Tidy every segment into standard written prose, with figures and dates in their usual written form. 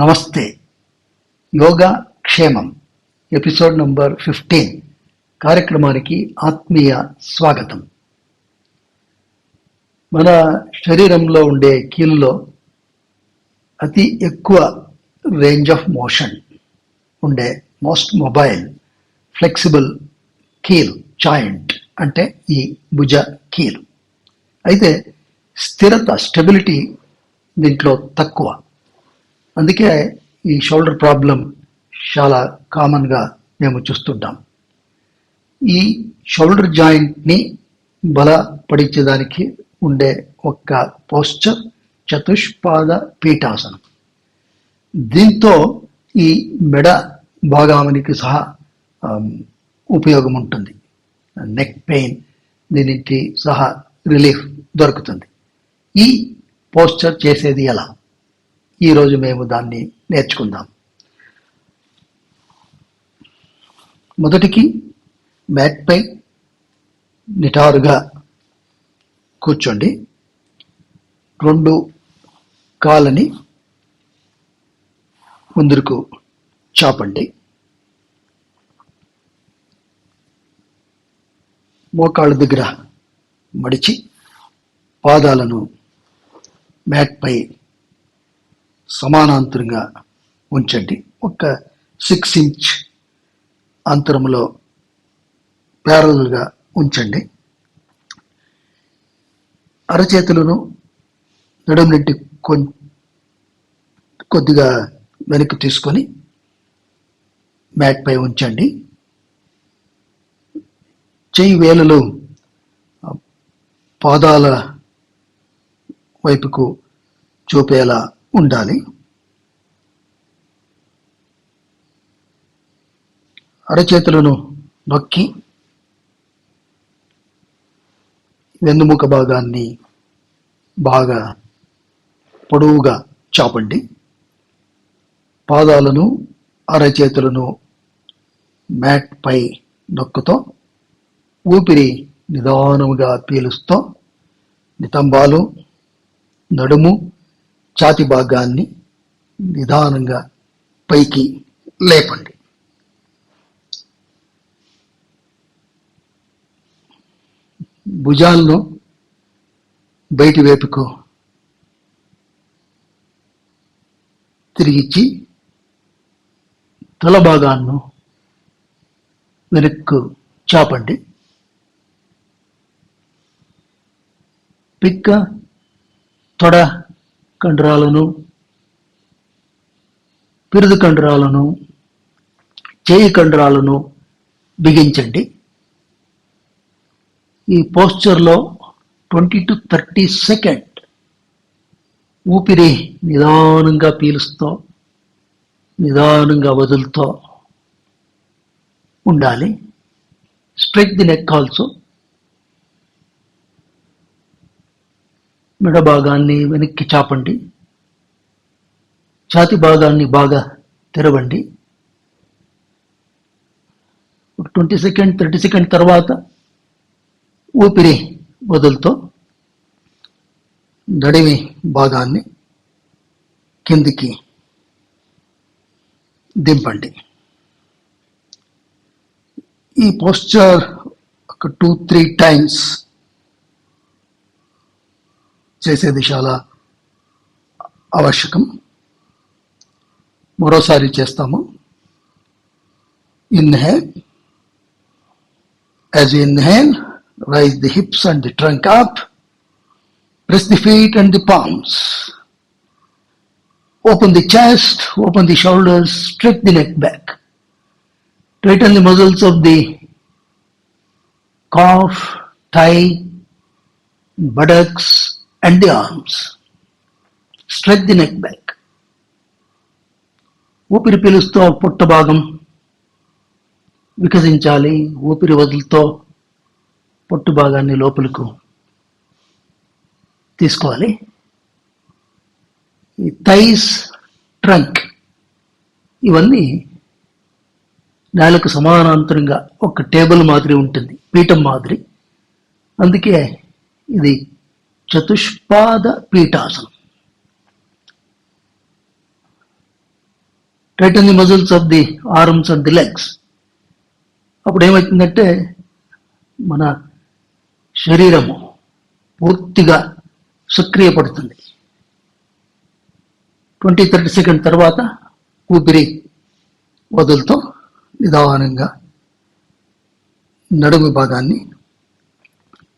నమస్తే. యోగా క్షేమం episode number 15 కార్యక్రమానికి ఆత్మీయ స్వాగతం. మన శరీరంలో ఉండే కీలులో అతి ఎక్కువ రేంజ్ ఆఫ్ మోషన్ ఉండే మోస్ట్ మొబైల్ ఫ్లెక్సిబుల్ కీల్ జాయింట్ అంటే ఈ భుజ కీలు. అయితే స్టెబిలిటీ దీంట్లో తక్కువ. అందుకే ఈ షోల్డర్ ప్రాబ్లం చాలా కామన్గా మేము చూస్తుంటాం. ఈ షోల్డర్ జాయింట్ని బలపడించడానికి ఉండే ఒక్క పోస్చర్ చతుష్పాద పీఠాసనం. దీంతో ఈ మెడ భాగానికి సహా ఉపయోగం ఉంటుంది. నెక్ పెయిన్ దీనికి సహా రిలీఫ్ దొరుకుతుంది. ఈ పోస్చర్ చేసేది ఎలా? ఈరోజు మేము దాన్ని నేర్చుకుందాం. మొదటికి మ్యాట్ పై నిటారుగా కూర్చోండి. రెండు కాళ్ళని ముందుకు చాపండి. మోకాళ్ళ దగ్గర మడిచి పాదాలను మ్యాట్ పై సమానాంతరంగా ఉంచండి. ఒక 6 ఇంచ్ అంతరంలో ప్యారలల్గా ఉంచండి. అరచేతులను నడుము నుండి కొద్దిగా వెనక్కి తీసుకొని మ్యాట్ పై ఉంచండి. చెయ్యి వేలులు పాదాల వైపుకు చూపేలా ఉండాలి. అరచేతులను నొక్కి వెన్నుముక భాగాన్ని బాగా పొడవుగా చాపండి. పాదాలను అరచేతులను మ్యాట్ పై నొక్కుతో ఊపిరి నిదానముగా పీలుస్తూ నితంబాలు, నడుము, ఛాతి భాగాన్ని నిదానంగా పైకి లేపండి. భుజాలను బయటి వైపుకు తిరిగిచ్చి తల భాగాన్ని వెనక్కు చాపండి. పిక్క, తొడ కండరాలను, పిరుదు కండరాలను, చేయి కండరాలను బిగించండి. ఈ పోస్చర్లో 20 to 30 సెకండ్ ఊపిరి నిదానంగా పీలుస్తూ నిదానంగా వదులుతూ ఉండాలి. Stretch the neck also. మెడ భాగాన్ని వెనక్కి చాపండి. ఛాతి భాగాన్ని బాగా తెరవండి. 20 సెకండ్ 30 సెకండ్ తర్వాత ఊపిరి వదులుతో నడిమి భాగాన్ని కిందికి దింపండి. ఈ పోస్చర్ ఒక 2-3 టైమ్స్ చేసేది చాలా ఆవశ్యకం. మరోసారి చేస్తాము. Inhale. As you inhale, raise the hips and the trunk up. Press the feet and the palms. Open the chest, open the shoulders, stretch the neck back. Tighten the muscles of the calf, thigh, buttocks and the arms. Stretch the neck back. ఊపిరి పీలుస్తూ పొట్ట భాగం వికసించాలి. ఊపిరి వదులుతో పొట్టు భాగాన్ని లోపలకు తీసుకోవాలి. ఈ thighs, trunk ఇవన్నీ నేలకు సమానాంతరంగా ఒక టేబుల్ మాదిరి ఉంటుంది, పీఠం మాదిరి. అందుకే ఇది చతుష్పాద పీఠాసనం. Tighten the muscles of the arms and the legs. అప్పుడు ఏమవుతుందంటే మన శరీరము పూర్తిగా సక్రియపడుతుంది. 20-30 సెకండ్ తర్వాత ఊపిరి వదులుతో నిదానంగా నడుము భాగాన్ని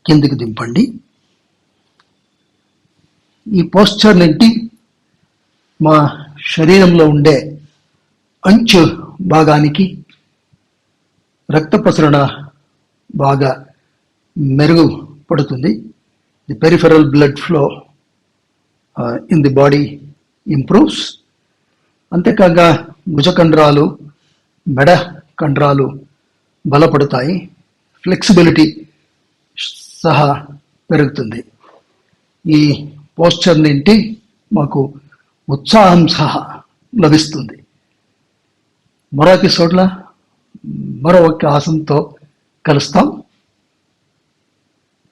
కిందికి దింపండి. ఈ పోస్చర్ నుండి మా శరీరంలో ఉండే అంచు భాగానికి రక్త ప్రసరణ బాగా మెరుగుపడుతుంది. The peripheral blood flow in the body improves. అంతేకాక భుజకండరాలు, మెడ కండరాలు బలపడతాయి. ఫ్లెక్సిబిలిటీ సహా పెరుగుతుంది. ఈ పోస్చర్ నుండి మాకు ఉత్సాహం సహా లభిస్తుంది. మరో ఎపిసోడ్లో మరో ఒక ఆసనంతో కలుస్తాం.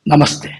నమస్తే.